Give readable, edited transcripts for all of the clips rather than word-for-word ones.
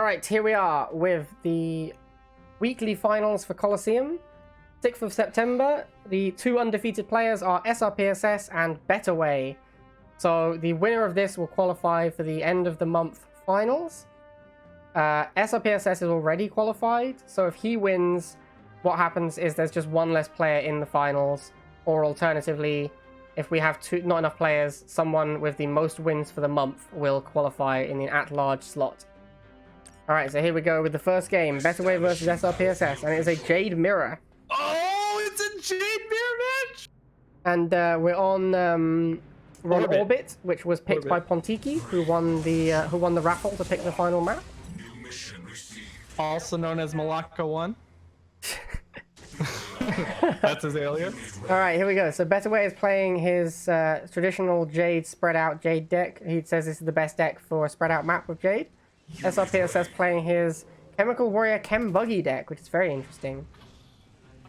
Alright, here we are with the weekly finals for Coliseum. 6th of September. The two undefeated players are Srpss and B3tt3rway. So the winner of this will qualify for the end of the month finals. Srpss is already qualified, so if he wins, what happens is there's just one less player in the finals, or alternatively, if we have not enough players, someone with the most wins for the month will qualify in the at-large slot. Alright, so here we go with the first game, B3tt3rway versus Srpss, and it is a Jade Mirror. Oh, it's a Jade Mirror match! And we're on Orbit, which was picked by Pontiki, who won the raffle to pick the final map. Also known as Melaka One. That's his alias. Alright, here we go. So B3tt3rway is playing his traditional Jade spread out Jade deck. He says this is the best deck for a spread out map with Jade. Srpss playing his Chemical Warrior Chem Buggy deck, which is very interesting.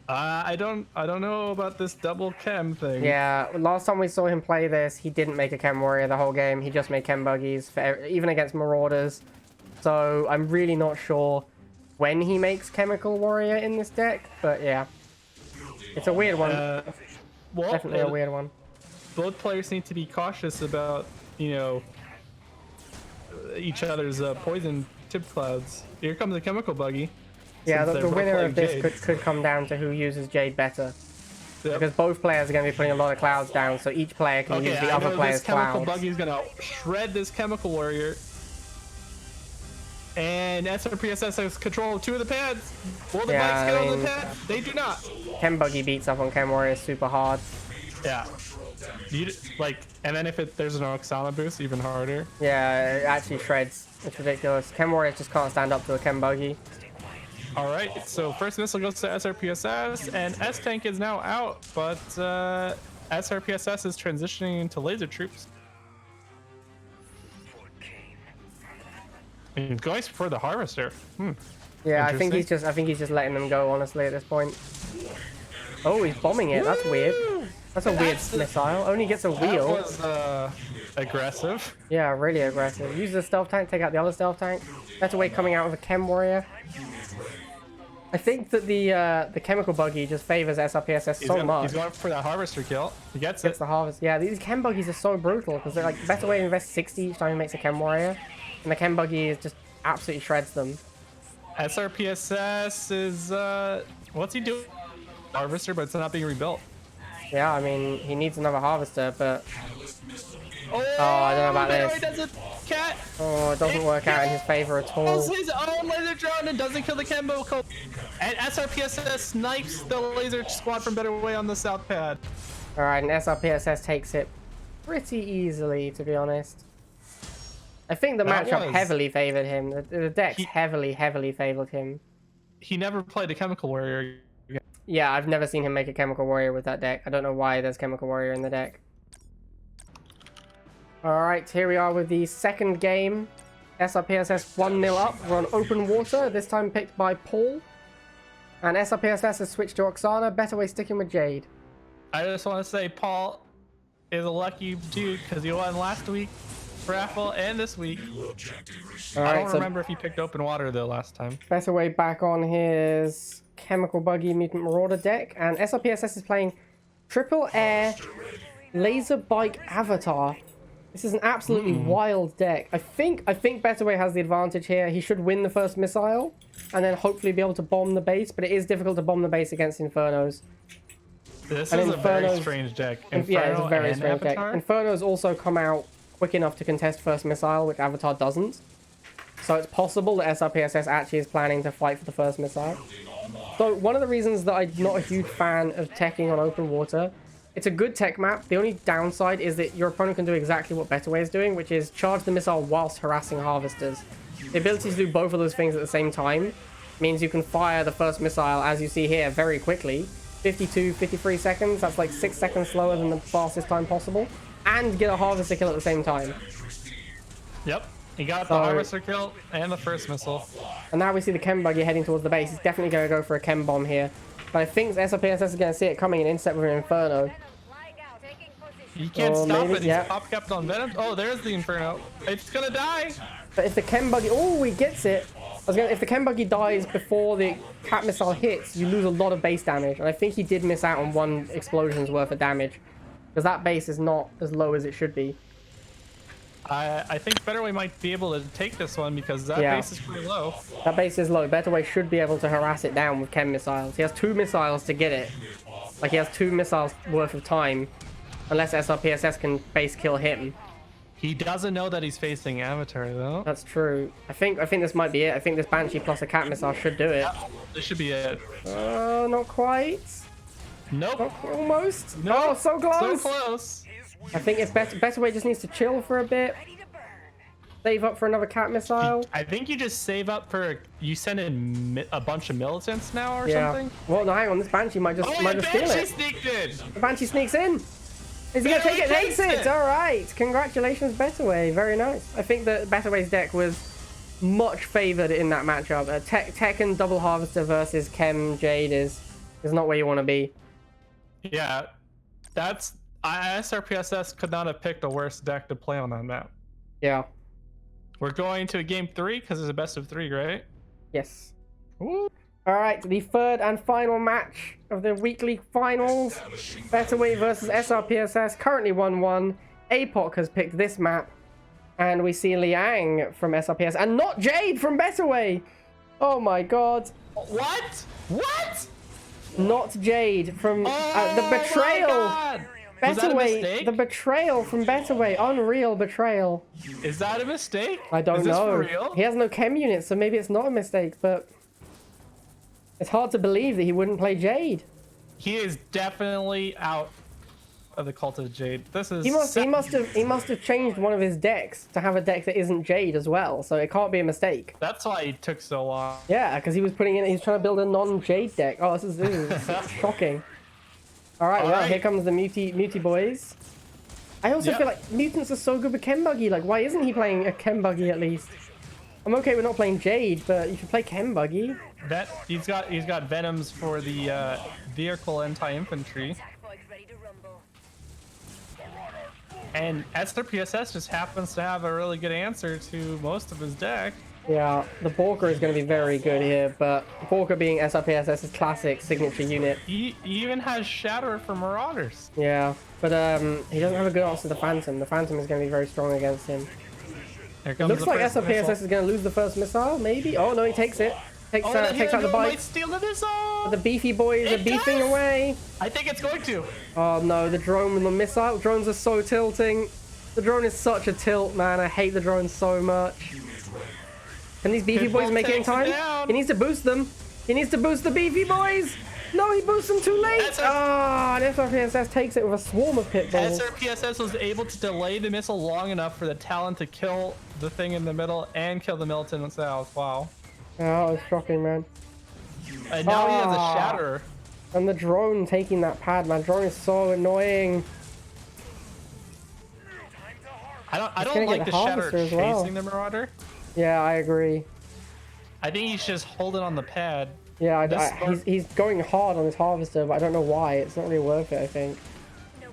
I don't know about this double chem thing. Yeah, last time we saw him play this, he didn't make a Chem Warrior the whole game. He just made Chem Buggies, for, even against Marauders. So I'm really not sure when he makes Chemical Warrior in this deck, but yeah. It's a weird one. Well, definitely a weird one. Both players need to be cautious about, you know, each other's poison tip clouds. Here comes a Chemical Buggy. Yeah, the winner of this could come down to who uses Jade better. Yep. Because both players are going to be putting a lot of clouds down, so each player can use the other player's clouds. Chemical Buggy is going to shred this Chemical Warrior. And Srpss has control of two of the pads. Will the bikes get on the pad? They do not. Chem Buggy beats up on Chem Warrior super hard. Yeah. And then if there's an Oksana boost, even harder. Yeah, it actually shreds. It's ridiculous. Chem Warrior just can't stand up to a Chem Buggy. Alright, so first missile goes to Srpss, and S-Tank is now out, but Srpss is transitioning into laser troops. He's going for the harvester. Yeah, I think he's just letting them go, honestly, at this point. Oh, he's bombing it. That's weird. That's a weird missile. Only gets a wheel. That was aggressive. Yeah, really aggressive. Use the stealth tank, take out the other stealth tank. B3tt3rway coming out with a Chem Warrior. I think that the Chemical Buggy just favors Srpss so much. He's going for that harvester kill. He gets the harvest. Yeah, these Chem Buggies are so brutal because they're like B3tt3rway invests 60 each time he makes a Chem Warrior, and the Chem Buggy is just absolutely shreds them. Srpss is what's he doing? Harvester, but it's not being rebuilt. Yeah, I mean he needs another harvester, but I don't know about this. Oh, it doesn't work out in his favor at all. Kills his own laser drone and doesn't kill the Chemical. And Srpss snipes the laser squad from B3tt3rway on the south pad. Alright, and Srpss takes it pretty easily, to be honest. I think the matchup heavily favored him. The decks heavily favored him. He never played a Chemical Warrior. Yeah, I've never seen him make a Chemical Warrior with that deck. I don't know why there's Chemical Warrior in the deck. Alright, here we are with the second game. Srpss 1-0 up. We're on open water, this time picked by Paul. And Srpss has switched to Oksana, B3tt3rway sticking with Jade. I just want to say Paul is a lucky dude because he won last week, raffle, and this week. I don't remember if he picked open water though last time. B3tt3rway back on his Chemical Buggy Mutant Marauder deck, and Srpss is playing Triple Air Laser Bike Avatar. This is an absolutely wild deck. I think B3ttr3rway has the advantage here. He should win the first missile and then hopefully be able to bomb the base, but it is difficult to bomb the base against Infernos. This is a very strange deck. Yeah, it's a very strange deck. Infernos also come out quick enough to contest first missile, which Avatar doesn't. So it's possible that Srpss actually is planning to fight for the first missile. So one of the reasons that I'm not a huge fan of teching on open water, it's a good tech map. The only downside is that your opponent can do exactly what B3ttr3rway is doing, which is charge the missile whilst harassing harvesters. The ability to do both of those things at the same time means you can fire the first missile, as you see here, very quickly. 52, 53 seconds. That's like 6 seconds slower than the fastest time possible. And get a harvester kill at the same time. Yep. He got the harvester kill and the first missile. And now we see the Chem Buggy heading towards the base. He's definitely going to go for a Chem Bomb here. But I think Srpss is going to see it coming and intercept with an Inferno. He can't stop it. He's pop kept on Venom. Oh, there's the Inferno. It's going to die. But if the Chem Buggy... Oh, he gets it. If the Chem Buggy dies before the cat missile hits, you lose a lot of base damage. And I think he did miss out on 1 explosion's worth of damage. Because that base is not as low as it should be. I think B3tt3rway might be able to take this one because that base is pretty low. That base is low. B3tt3rway should be able to harass it down with Chem missiles. He has 2 missiles to get it. Like, he has 2 missiles worth of time. Unless SRPSS can base kill him. He doesn't know that he's facing Avatar, though. That's true. I think this might be it. I think this Banshee plus a cat missile should do it. This should be it. Not quite. Nope. Almost. Nope. Oh, so close. So close. I think it's B3tt3rway just needs to chill for a bit. Save up for another cat missile. I think you just save up for... You send in a bunch of militants now or something? Well, no, hang on. This Banshee might just steal it. Banshee sneaked in. The Banshee sneaks in. Is he going to take it? Takes it. All right. Congratulations, B3tt3rway. Very nice. I think that B3tt3rway's deck was much favored in that matchup. Tekken Double Harvester versus Chem Jade is not where you want to be. Yeah. That's... SRPSS could not have picked a worse deck to play on that map. Yeah. We're going to game 3 because it's a best of 3, right? Yes. Ooh. All right, the 3rd and final match of the weekly finals. B3tt3rway versus SRPSS, currently 1-1. APOC has picked this map. And we see Liang from SRPSS, and not Jade from B3tt3rway. Oh my god. What? What? Not Jade from the betrayal. B3tt3rway, the betrayal from B3tt3rway. Unreal betrayal. Is that a mistake? I don't know. Is this for real? He has no chem units, so maybe it's not a mistake, but it's hard to believe that he wouldn't play Jade. He is definitely out of the Cult of Jade. This is... He must have changed one of his decks to have a deck that isn't Jade as well, so it can't be a mistake. That's why he took so long. Yeah, because he's trying to build a non-Jade deck. Oh, this is shocking. All right, here comes the Muty boys. I also feel like mutants are so good with Chem Buggy. Like, why isn't he playing a Chem Buggy at least? I'm okay with not playing Jade, but you should play Chem Buggy. He's got Venoms for the vehicle anti-infantry. And SRPSS just happens to have a really good answer to most of his deck. Yeah, the Borker is going to be very good here, but Borker being SRPSS's classic signature unit. He even has Shatterer for Marauders. Yeah, but he doesn't have a good answer to the Phantom. The Phantom is going to be very strong against him. It looks like SRPSS is going to lose the first missile, maybe? Oh, no, he takes it. Takes out the bite. Might steal the missile. But the beefy boys are beefing away. I think it's going to. Oh, no, the drone and the missile. Drones are so tilting. The drone is such a tilt, man. I hate the drone so much. Can these beefy boys make it in time? He needs to boost them. He needs to boost the beefy boys. No, he boosts them too late. And SRPSS takes it with a swarm of pit bulls. SRPSS was able to delay the missile long enough for the Talon to kill the thing in the middle and kill the militant themselves. Wow. Oh, that was shocking, man. And now he has a Shatterer. And the drone taking that pad, man. Drone is so annoying. I don't like the Shatterer chasing the Marauder. Yeah, I agree. I think he's just holding on the pad. Yeah, he's going hard on his Harvester, but I don't know why. It's not really worth it, I think.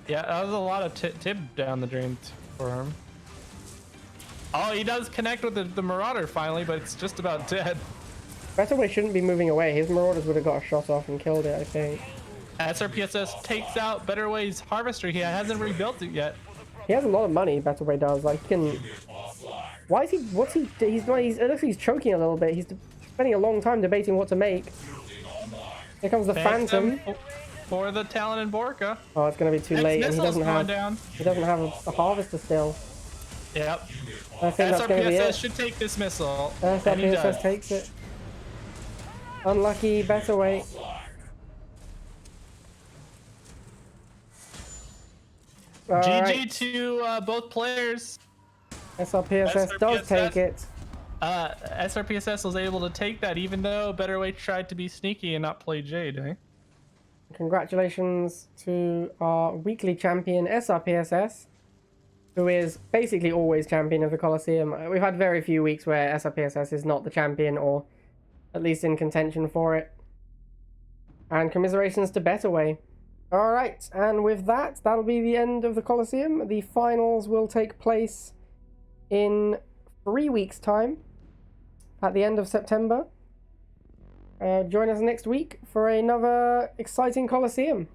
Yeah, that was a lot of tib down the drain for him. Oh, he does connect with the Marauder finally, but it's just about dead. B3tt3rway shouldn't be moving away. His Marauders would have got a shot off and killed it, I think. SRPSS takes out B3tt3rway's Harvester. He hasn't rebuilt it yet. He has a lot of money, B3tt3rway does. Like, he can... Why is he... What's he... It looks like he's choking a little bit. He's spending a long time debating what to make. Here comes the Phantom. For the Talon and Borka. Oh, it's going to be too late. And he doesn't have a Harvester still. Yep. I think that's going to be it. SRPSS should take this missile. SRPSS takes it. Unlucky, B3tt3rway. GG to both players. SRPSS does take it. SRPSS was able to take that even though B3tt3rway tried to be sneaky and not play Jade, eh? Congratulations to our weekly champion SRPSS, who is basically always champion of the Coliseum. We've had very few weeks where SRPSS is not the champion, or at least in contention for it. And commiserations to B3tt3rway. Alright, and with that, that'll be the end of the Coliseum. The finals will take place in 3 weeks' time. at the end of September. Join us next week for another exciting Coliseum.